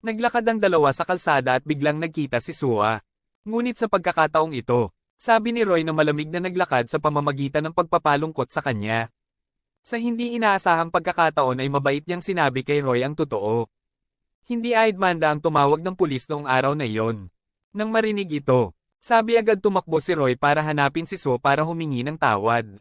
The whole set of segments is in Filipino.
Naglakad ang dalawa sa kalsada at biglang nagkita si Sua. Ngunit sa pagkakataong ito, sabi ni Roy na malamig na naglakad sa pamamagitan ng pagpapalungkot sa kanya. Sa hindi inaasahang pagkakataon ay mabait niyang sinabi kay Roy ang totoo. Hindi aidmanda ang tumawag ng pulis noong araw na iyon. Nang marinig ito, sabi agad tumakbo si Roy para hanapin si Sue para humingi ng tawad.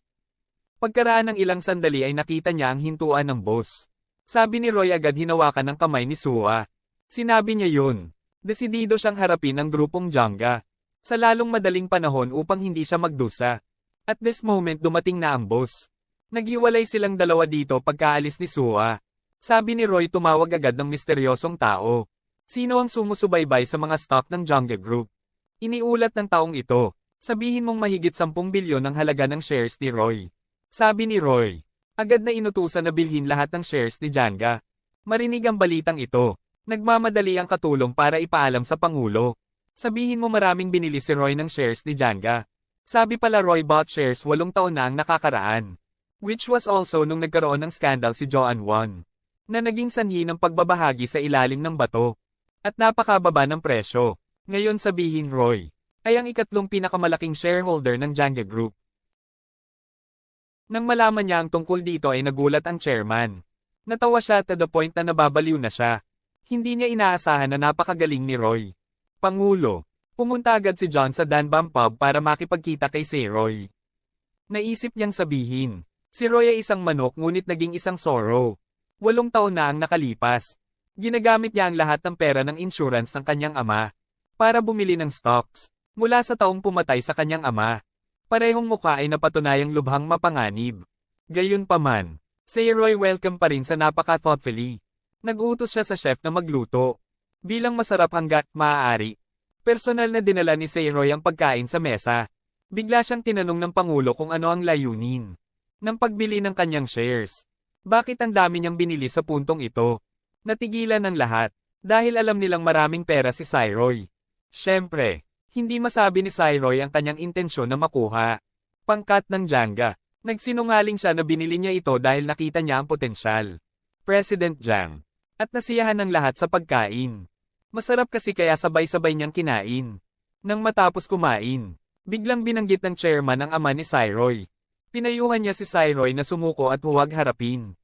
Pagkaraan ng ilang sandali ay nakita niya ang hintuan ng boss. Sabi ni Roy agad hinawakan ng kamay ni Sua. Sinabi niya yun. Desidido siyang harapin ang grupong Jangga. Sa lalong madaling panahon upang hindi siya magdusa. At this moment dumating na ang boss. Naghiwalay silang dalawa dito pagkaalis ni Sua. Sabi ni Roy tumawag agad ng misteryosong tao. Sino ang sumusubaybay sa mga stock ng Jangga Group? Iniulat ng taong ito. Sabihin mong mahigit 10 bilyon ang halaga ng shares ni Roy. Sabi ni Roy. Agad na inutusan na bilhin lahat ng shares ni Jangga. Marinig ang balitang ito. Nagmamadali ang katulong para ipaalam sa Pangulo. Sabihin mo maraming binili si Roy ng shares ni Jangga. Sabi pala Roy bought shares 8 taon na ang nakakaraan. Which was also nung nagkaroon ng skandal si Joan Won. Na naging sanhi ng pagbabahagi sa ilalim ng bato. At napakababa ng presyo. Ngayon sabihin Roy. Ay ang ikatlong pinakamalaking shareholder ng Jangga Group. Nang malaman niya ang tungkol dito ay nagulat ang chairman. Natawa siya to the point na nababaliw na siya. Hindi niya inaasahan na napakagaling ni Roy. Pangulo, pumunta agad si John sa Danbam Pub para makipagkita kay si Roy. Naisip niyang sabihin, si Roy ay isang manok ngunit naging isang sorrow. 8 taon na ang nakalipas. Ginagamit niya ang lahat ng pera ng insurance ng kanyang ama para bumili ng stocks mula sa taong pumatay sa kanyang ama. Parehong mukha ay napatunayang lubhang mapanganib. Gayunpaman, si Roy welcome pa rin sa napaka-thoughtfully. Nag-utos siya sa chef na magluto. Bilang masarap hanggat maaari. Personal na dinala ni si Roy ang pagkain sa mesa. Bigla siyang tinanong ng Pangulo kung ano ang layunin ng pagbili ng kanyang shares. Bakit ang dami niyang binili sa puntong ito? Natigilan ng lahat dahil alam nilang maraming pera si Roy. Siyempre, hindi masabi ni Roy ang kanyang intensyon na makuha pangkat ng Jangga. Nagsinungaling siya na binili niya ito dahil nakita niya ang potensyal. President Jiang. At nasiyahan ng lahat sa pagkain. Masarap kasi kaya sabay-sabay niyang kinain. Nang matapos kumain, biglang binanggit ng chairman ang ama ni Roy. Pinayuhan niya si Roy na sumuko at huwag harapin.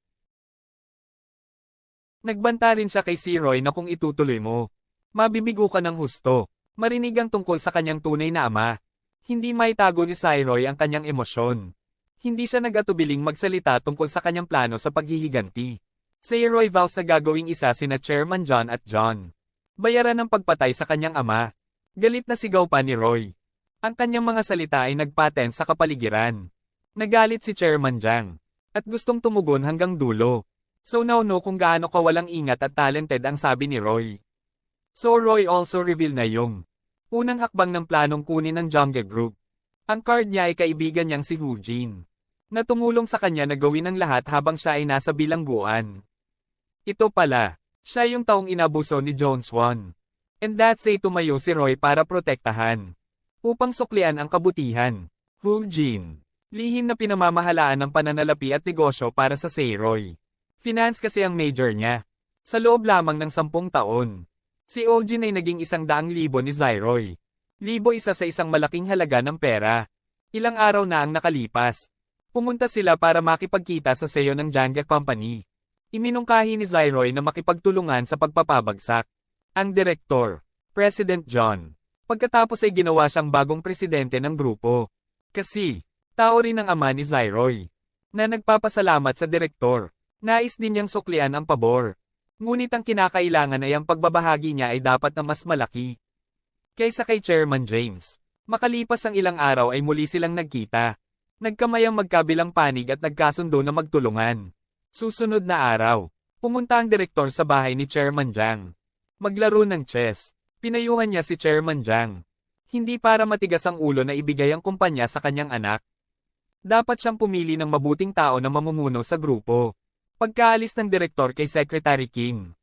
Nagbanta rin siya kay Roy na kung itutuloy mo, mabibigo ka ng husto. Marinig ang tungkol sa kanyang tunay na ama. Hindi maitago ni Roy ang kanyang emosyon. Hindi siya nag-atubiling magsalita tungkol sa kanyang plano sa paghihiganti. Si Roy vows na gagawing isa sina Chairman John at John. Bayaran ng pagpatay sa kanyang ama. Galit na sigaw pa ni Roy. Ang kanyang mga salita ay nagpaten sa kapaligiran. Nagalit si Chairman Jiang. At gustong tumugon hanggang dulo. So now know kung gaano kawalang ingat at talented ang sabi ni Roy. So Roy also reveal na yung unang hakbang ng planong kunin ng Jangga Group. Ang card niya ay kaibigan niyang si Hu Jin, na tumulong sa kanya na gawin ang lahat habang siya ay nasa bilangguan. Ito pala, siya yung taong inabuso ni Jones Won. And that's ay tumayo si Roy para protektahan. Upang suklian ang kabutihan. Hu Jin. Lihim na pinamamahalaan ng pananalapi at negosyo para sa Roy. Finance kasi ang major niya. Sa loob lamang ng 10 taon. Si Eugene ay naging 100,000 ni Roy. Libo isa sa isang malaking halaga ng pera. Ilang araw na ang nakalipas. Pumunta sila para makipagkita sa CEO ng Jangga Company. Iminungkahi ni Roy na makipagtulungan sa pagpapabagsak. Ang direktor, President John. Pagkatapos ay ginawa siyang bagong presidente ng grupo. Kasi, tao rin ang ama ni Roy. Na nagpapasalamat sa direktor. Nais din niyang suklian ang pabor. Ngunit ang kinakailangan ay ang pagbabahagi niya ay dapat na mas malaki kaysa kay Chairman James. Makalipas ang ilang araw ay muli silang nagkita. Nagkamayang magkabilang panig at nagkasundo na magtulungan. Susunod na araw, pumunta ang direktor sa bahay ni Chairman Jiang. Maglaro ng chess. Pinayuhan niya si Chairman Jiang. Hindi para matigas ang ulo na ibigay ang kumpanya sa kanyang anak. Dapat siyang pumili ng mabuting tao na mamumuno sa grupo. Pagkaalis ng direktor kay Secretary Kim.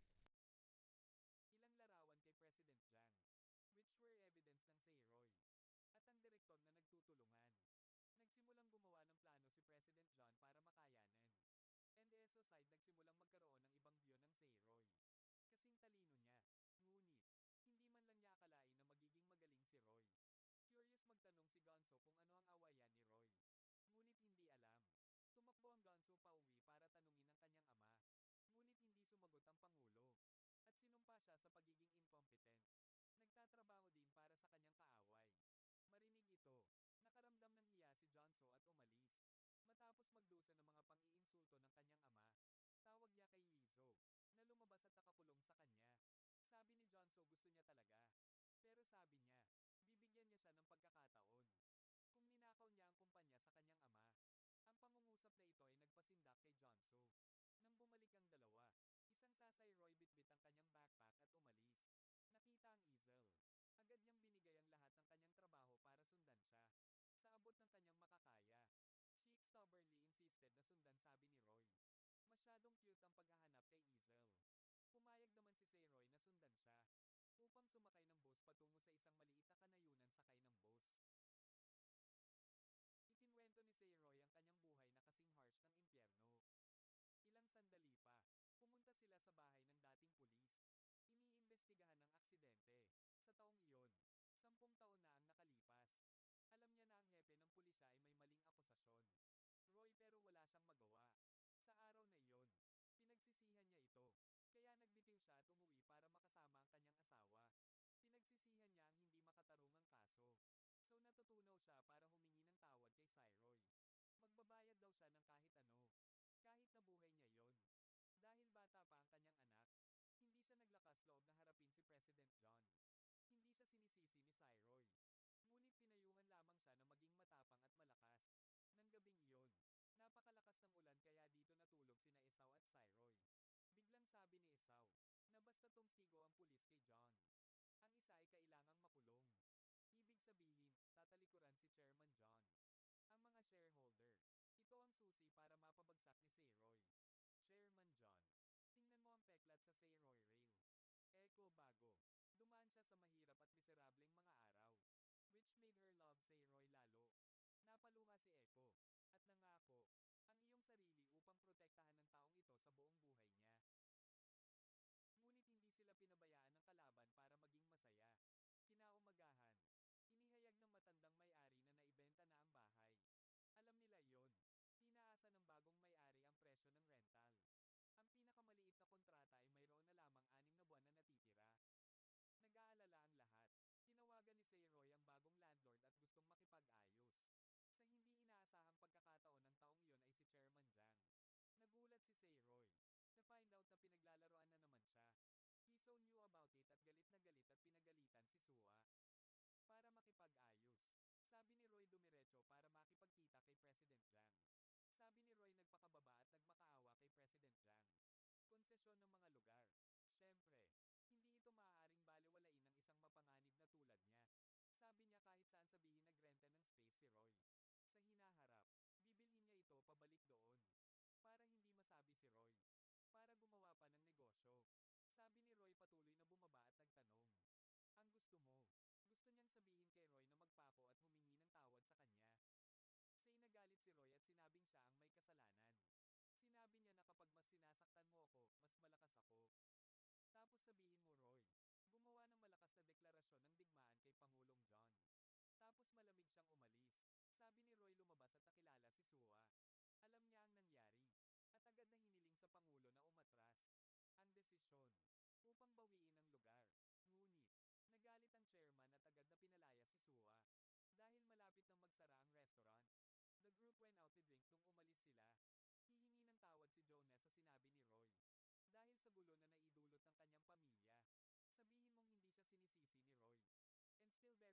kwarto ng kanyang ama. Tawag niya kay Lizzo, na lumabas at nakakulong sa kanya. Sabi ni Jonso gusto niya talaga. Pero sabi niya, bibigyan niya siya ng pagkakataon. Kung ninakaw niya ang kumpanya sa kanyang ama. Ang pangungusap na ito ay nagpasindak kay Jonso. Nang bumalik ang dalawa, isang sasay Roy bitbit ang kanyang backpack at umalis. Nakita ang easel. Agad niyang binigay ang lahat ng kanyang trabaho para sundan siya. Sa abot ng kanyang makakaya. She stubbornly insisted na sundan sabi ni Roy. Masyadong cute ang paghahanap kay Easel. Pumayag naman si Sayroy na sundan siya. Upang sumakay ng bus patungo sa isang maliit na kanayunan sakay ng bus. Ikinwento ni Sayroy ang kanyang buhay na kasing harsh ng impyerno. Ilang sandali pa, pumunta sila sa bahay ng dating pulis. Iniimbestigahan ng aksidente. Sa taong iyon, 10 taon na ang nakalipas. Alam niya na ang hepe ng pulisya ay may maling akusasyon. Roy pero wala siyang magawa. Sa araw na iyon, pinagsisihan niya ito. Kaya nagbitiw siya at umuwi para makasama ang kanyang asawa. Pinagsisihan niya ang hindi makatarungang kaso. So natutunaw siya para humingi ng tawad kay Sayroy. Magbabayad daw siya ng kahit ano. Kahit na buhay niya yon. Dahil bata pa ang kanyang anak, hindi siya naglakas loob na harapin si President John. Hindi siya sinisisi ni Sayroy. Ngunit pinayuhan lamang siya na maging matapang at malakas. Nang gabing iyon, napakalakas ng ulan kaya dito natulog sina Esau at Sayroy. Biglang sabi ni Esau, na basta tumstigo ang pulis kay John. Ang isa ay kailangang makulong. Ibig sabihin, tatalikuran si Chairman John. Ang mga shareholder. Ito ang susi para mapabagsak ni Sayroy. Chairman John. Tingnan mo ang peklat sa Sayroy Rail. Echo bago. Dumaan siya sa mahirap at miserableng mga araw. Which made her love Sayroy lalo. Napaluha si Echo. At nangako, ang iyong sarili upang protektahan ng taong ito sa buong buhay niya. Ngunit hindi sila pinabayaan ng kalaban para maging masaya. Kinaumagahan, inihayag ng matandang may-ari na naibenta na ang bahay. Alam nila iyon. Tinaasa ng bagong may-ari ang presyo ng rental. Ang pinakamaliit na kontrata ay mayroon na lamang 6 na buwan na natitira. Nag-aalala ang lahat. Tinawagan ni Sayroy ang bagong landlord at gustong makipag-ayos. Sa hindi inaasahang pagkakataon ng taong iyon ay si Chairman Jang. Nagulat si Sayroy. To find out na pinaglalaroan na naman siya. He so knew about it at galit na galit at pinagalitan si Sua. Para makipag-ayos. Sabi ni Roy dumiretso para makipagkita kay President Jang. Sabi ni Roy nagpakababa at nagmakaawa kay President Jang. Konsesyon ng mga lugar. Siyempre, hindi ito maaaring baliwalain ng isang mapanganib na tulad niya. Sabi niya kahit saan sabihin nagrenta ng space si Roy. Sa hinaharap, bibilhin niya ito pabalik doon. Para hindi masabi si Roy. Para gumawa pa ng negosyo. Sabi ni Roy patuloy na bumaba at nagtanong. Ang gusto mo? Gusto niyang sabihin kay Roy na magpako at humingi ng tawad sa kanya. Say nagalit si Roy at sinabing siya ang may kasalanan. Sinabi niya na kapag mas sinasaktan mo ako, mas malakas ako. Tapos sabihin mo Roy, gumawa ng malakas na deklarasyon ng digmaan kay Pangulong John. Tapos malamig siyang umalis. Sabi ni Roy lumabas at nakilala si Sua. Alam niya ang nangyari. At agad na hiniling sa Pangulo na umatras. Ang desisyon. Upang bawiin ang lugar. Ngunit, nagalit ang chairman at agad na pinalaya si Sua. Dahil malapit nang magsara ang restaurant. The group went out to drink nung umalis sila. Hihingi ng tawad si Jonas sa sinabi ni Roy. Dahil sa gulo na naidulot ng kanyang pamilya. Sabihin mong hindi siya sinisisi ni Roy. And still very sympathetic sa kanya.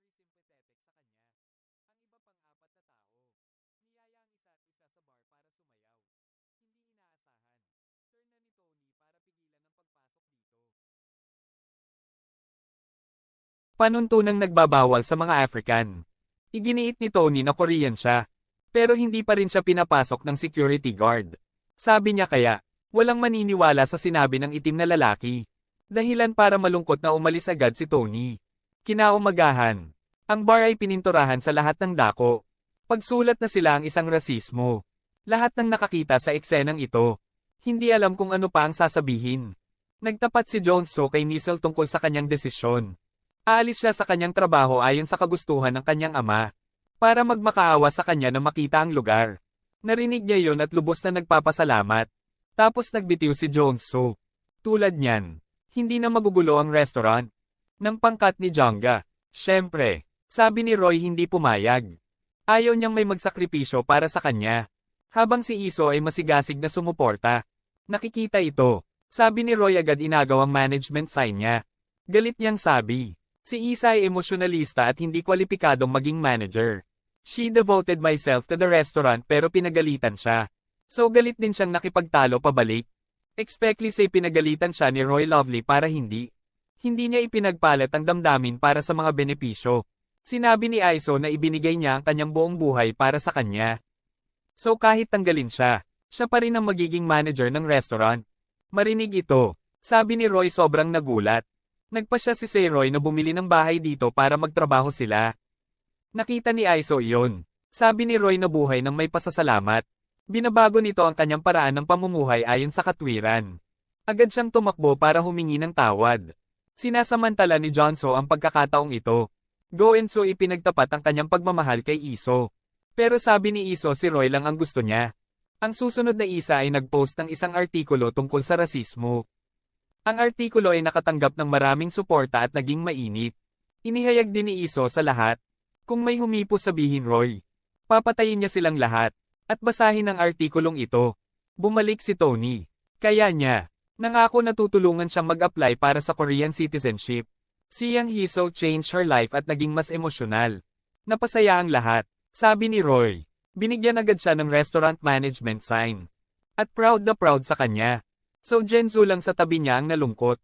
Ang iba pang 4 na tao. Niyaya ang isa't isa sa bar para sumayaw. Hindi inaasahan. Turn na ni Tony para pigilan ang pagpasok dito. Panuntunang nagbabawal sa mga African. Iginiit ni Tony na Korean siya. Pero hindi pa rin siya pinapasok ng security guard. Sabi niya kaya, walang maniniwala sa sinabi ng itim na lalaki. Dahilan para malungkot na umalis agad si Tony. Kinaumagahan. Ang bar ay pininturahan sa lahat ng dako. Pagsulat na sila ang isang rasismo. Lahat ng nakakita sa eksenang ito. Hindi alam kung ano pa ang sasabihin. Nagtapat si Jonso kay Nisel tungkol sa kanyang desisyon. Aalis siya sa kanyang trabaho ayon sa kagustuhan ng kanyang ama. Para magmakaawa sa kanya na makita ang lugar. Narinig niya yon at lubos na nagpapasalamat. Tapos nagbitiw si Jonso. Tulad niyan, hindi na magugulo ang restaurant. Ng pangkat ni Jonga. Siyempre, sabi ni Roy hindi pumayag. Ayaw niyang may magsakripisyo para sa kanya. Habang si Iso ay masigasig na sumuporta. Nakikita ito. Sabi ni Roy agad inagaw ang management sign niya. Galit niyang sabi. Si Isa ay emosyonalista at hindi kwalipikadong maging manager. She devoted myself to the restaurant pero pinagalitan siya. So galit din siyang nakipagtalo pabalik. Expectly say pinagalitan siya ni Roy Lovely para hindi. Hindi niya ipinagpalit ang damdamin para sa mga benepisyo. Sinabi ni Iso na ibinigay niya ang kanyang buong buhay para sa kanya. So kahit tanggalin siya, siya pa rin ang magiging manager ng restaurant. Marinig ito. Sabi ni Roy sobrang nagulat. Nagpa siya si Roy na bumili ng bahay dito para magtrabaho sila. Nakita ni Iso iyon. Sabi ni Roy na buhay ng may pasasalamat. Binabago nito ang kanyang paraan ng pamumuhay ayon sa katwiran. Agad siyang tumakbo para humingi ng tawad. Sinasamantala ni Jonso ang pagkakataong ito. Goenso ipinagtapat ang kanyang pagmamahal kay Iso. Pero sabi ni Iso si Roy lang ang gusto niya. Ang susunod na isa ay nagpost ng isang artikulo tungkol sa rasismo. Ang artikulo ay nakatanggap ng maraming suporta at naging mainit. Inihayag din ni Iso sa lahat. Kung may humipo sabihin Roy, papatayin niya silang lahat. At basahin ang artikulong ito. Bumalik si Tony. Kaya niya, nangako na tutulungan siyang mag-apply para sa Korean citizenship. Siyang Hiso changed her life at naging mas emosyonal. Napasaya ang lahat. Sabi ni Roy. Binigyan agad siya ng restaurant management sign. At proud na proud sa kanya. So Jenzo lang sa tabi niya ang nalungkot.